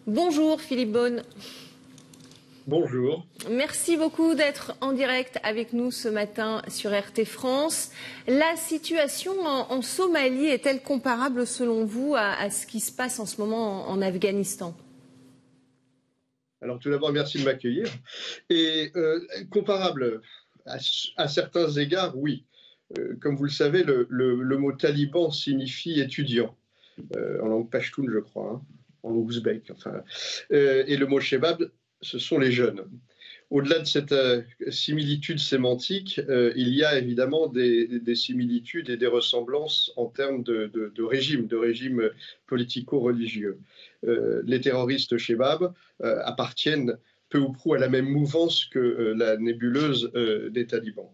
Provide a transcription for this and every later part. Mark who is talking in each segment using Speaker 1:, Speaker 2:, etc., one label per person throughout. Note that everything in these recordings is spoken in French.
Speaker 1: Bonjour Philippe Beaune.
Speaker 2: Bonjour.
Speaker 1: Merci beaucoup d'être en direct avec nous ce matin sur RT France. La situation en Somalie est-elle comparable selon vous à ce qui se passe en ce moment en Afghanistan ?
Speaker 2: Alors tout d'abord, merci de m'accueillir. Et comparable à certains égards, oui. Comme vous le savez, le mot taliban signifie étudiant, en langue pachtoune, je crois, hein, en ouzbek. Enfin, et le mot shebab, ce sont les jeunes. Au-delà de cette similitude sémantique, il y a évidemment des similitudes et des ressemblances en termes de régime politico-religieux. Les terroristes shebab appartiennent peu ou prou à la même mouvance que la nébuleuse des talibans.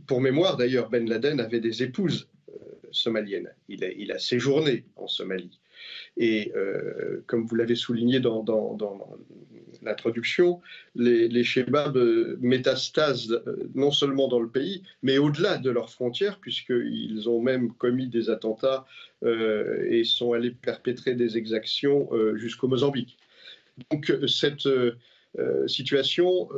Speaker 2: Pour mémoire, d'ailleurs, Ben Laden avait des épouses somaliennes. Il a séjourné en Somalie. Et comme vous l'avez souligné dans l'introduction, les shebabs métastasent non seulement dans le pays, mais au-delà de leurs frontières, puisqu'ils ont même commis des attentats et sont allés perpétrer des exactions jusqu'au Mozambique. Donc cette situation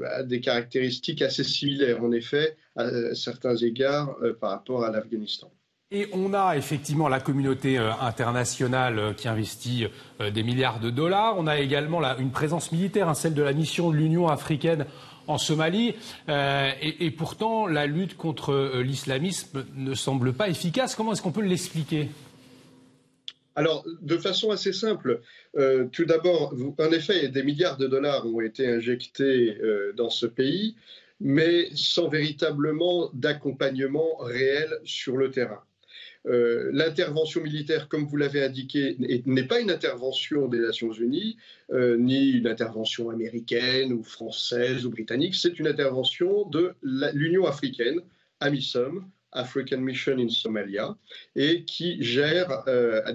Speaker 2: a des caractéristiques assez similaires, en effet, à certains égards par rapport à l'Afghanistan.
Speaker 3: Et on a effectivement la communauté internationale qui investit des milliards de dollars. On a également une présence militaire, celle de la mission de l'Union africaine en Somalie. Et pourtant, la lutte contre l'islamisme ne semble pas efficace. Comment est-ce qu'on peut l'expliquer ?
Speaker 2: Alors, de façon assez simple, tout d'abord, en effet, des milliards de dollars ont été injectés dans ce pays, mais sans véritablement d'accompagnement réel sur le terrain. L'intervention militaire, comme vous l'avez indiqué, n'est pas une intervention des Nations Unies, ni une intervention américaine ou française ou britannique, c'est une intervention de l'Union africaine, AMISOM, African Mission in Somalia, et qui gère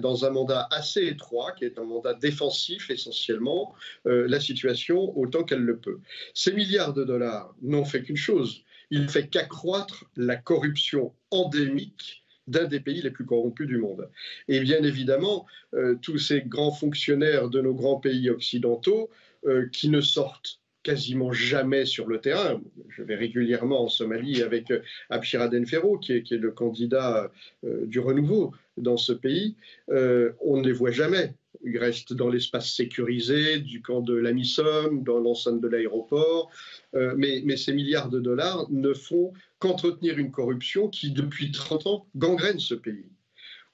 Speaker 2: dans un mandat assez étroit, qui est un mandat défensif essentiellement, la situation autant qu'elle le peut. Ces milliards de dollars n'ont fait qu'une chose, ils ne font qu'accroître la corruption endémique d'un des pays les plus corrompus du monde. Et bien évidemment, tous ces grands fonctionnaires de nos grands pays occidentaux qui ne sortent quasiment jamais sur le terrain. Je vais régulièrement en Somalie avec Abshir Adenfero, qui est le candidat du renouveau dans ce pays. On ne les voit jamais. Ils restent dans l'espace sécurisé du camp de l'AMISOM, dans l'enceinte de l'aéroport. Mais ces milliards de dollars ne font qu'entretenir une corruption qui, depuis 30 ans, gangrène ce pays.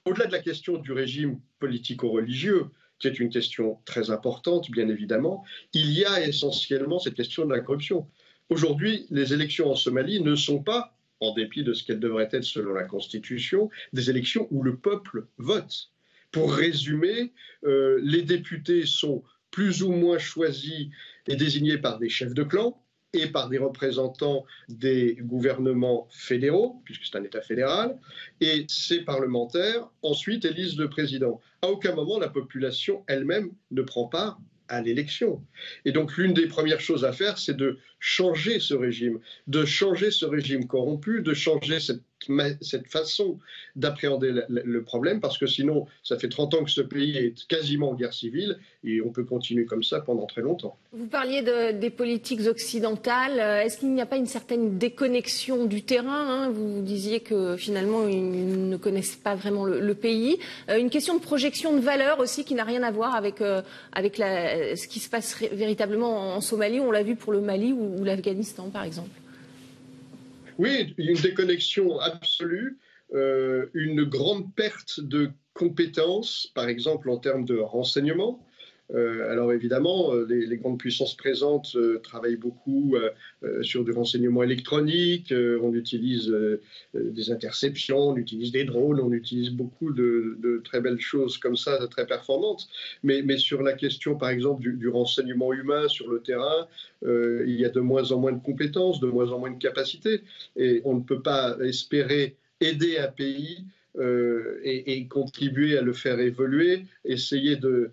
Speaker 2: Au-delà de la question du régime politico-religieux, qui est une question très importante, bien évidemment, il y a essentiellement cette question de la corruption. Aujourd'hui, les élections en Somalie ne sont pas, en dépit de ce qu'elles devraient être selon la Constitution, des élections où le peuple vote. Pour résumer, les députés sont plus ou moins choisis et désignés par des chefs de clan et par des représentants des gouvernements fédéraux, puisque c'est un État fédéral, et ces parlementaires ensuite élisent le président. À aucun moment la population elle-même ne prend part à l'élection. Et donc l'une des premières choses à faire, c'est de changer ce régime corrompu, de changer cette façon d'appréhender le problème, parce que sinon, ça fait 30 ans que ce pays est quasiment en guerre civile, et on peut continuer comme ça pendant très longtemps.
Speaker 1: Vous parliez des politiques occidentales. Est-ce qu'il n'y a pas une certaine déconnexion du terrain ? Vous disiez que finalement, ils ne connaissent pas vraiment le pays. Une question de projection de valeur aussi qui n'a rien à voir avec ce qui se passe véritablement en Somalie. On l'a vu pour le Mali ou l'Afghanistan, par exemple.
Speaker 2: Oui, une déconnexion absolue, une grande perte de compétences, par exemple en termes de renseignement. Alors évidemment, les grandes puissances présentes travaillent beaucoup sur du renseignement électronique, on utilise des interceptions, on utilise des drones, on utilise beaucoup de très belles choses comme ça, très performantes. Mais sur la question, par exemple, du renseignement humain sur le terrain, il y a de moins en moins de compétences, de moins en moins de capacités. Et on ne peut pas espérer aider un pays et contribuer à le faire évoluer, essayer de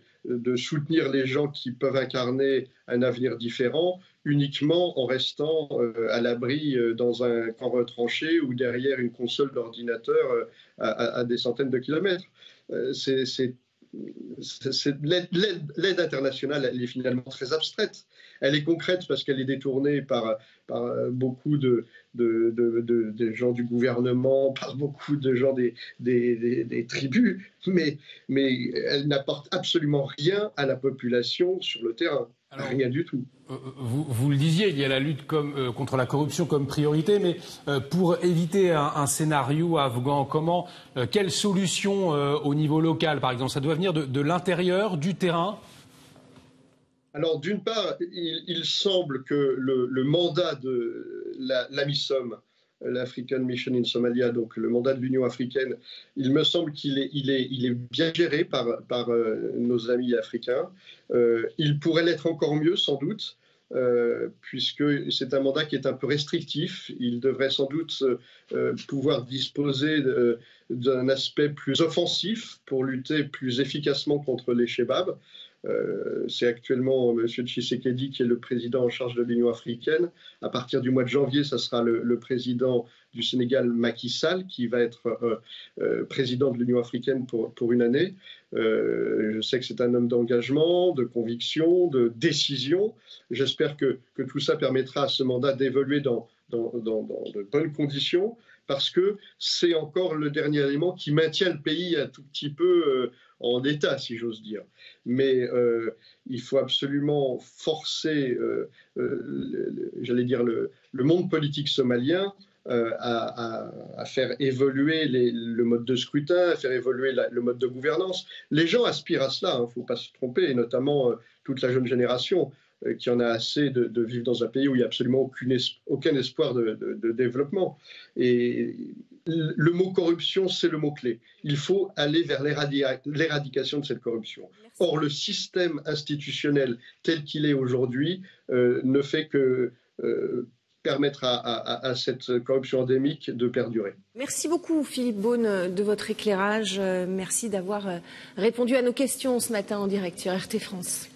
Speaker 2: soutenir les gens qui peuvent incarner un avenir différent uniquement en restant à l'abri dans un camp retranché ou derrière une console d'ordinateur à des centaines de kilomètres. C'est l'aide internationale, elle est finalement très abstraite. Elle est concrète parce qu'elle est détournée par beaucoup de gens du gouvernement, par beaucoup de gens des tribus, mais elle n'apporte absolument rien à la population sur le terrain. Alors, rien du tout.
Speaker 3: Vous le disiez, il y a la lutte contre la corruption comme priorité, mais pour éviter un scénario afghan, quelle solution au niveau local, par exemple? Ça doit venir de l'intérieur, du terrain?
Speaker 2: Alors, d'une part, il semble que le mandat de l'AMISOM, l'African Mission in Somalia, donc le mandat de l'Union africaine, il me semble qu'il est bien géré par nos amis africains. Il pourrait l'être encore mieux, sans doute, puisque c'est un mandat qui est un peu restrictif. Il devrait sans doute pouvoir disposer d'un aspect plus offensif pour lutter plus efficacement contre les Chebabs. C'est actuellement M. Tshisekedi qui est le président en charge de l'Union africaine. À partir du mois de janvier, ça sera le président du Sénégal, Macky Sall, qui va être président de l'Union africaine pour une année. Je sais que c'est un homme d'engagement, de conviction, de décision. J'espère que tout ça permettra à ce mandat d'évoluer dans de bonnes conditions, parce que c'est encore le dernier élément qui maintient le pays un tout petit peu en état, si j'ose dire. Mais il faut absolument forcer, j'allais dire, le monde politique somalien à faire évoluer le mode de scrutin, à faire évoluer le mode de gouvernance. Les gens aspirent à cela, il ne faut pas se tromper, et notamment toute la jeune génération qui en a assez de vivre dans un pays où il n'y a absolument aucun espoir de développement. Et le mot corruption, c'est le mot-clé. Il faut aller vers l'éradication de cette corruption. Or, le système institutionnel tel qu'il est aujourd'hui ne fait que permettre à cette corruption endémique de perdurer.
Speaker 1: Merci beaucoup Philippe Beaune de votre éclairage. Merci d'avoir répondu à nos questions ce matin en direct sur RT France.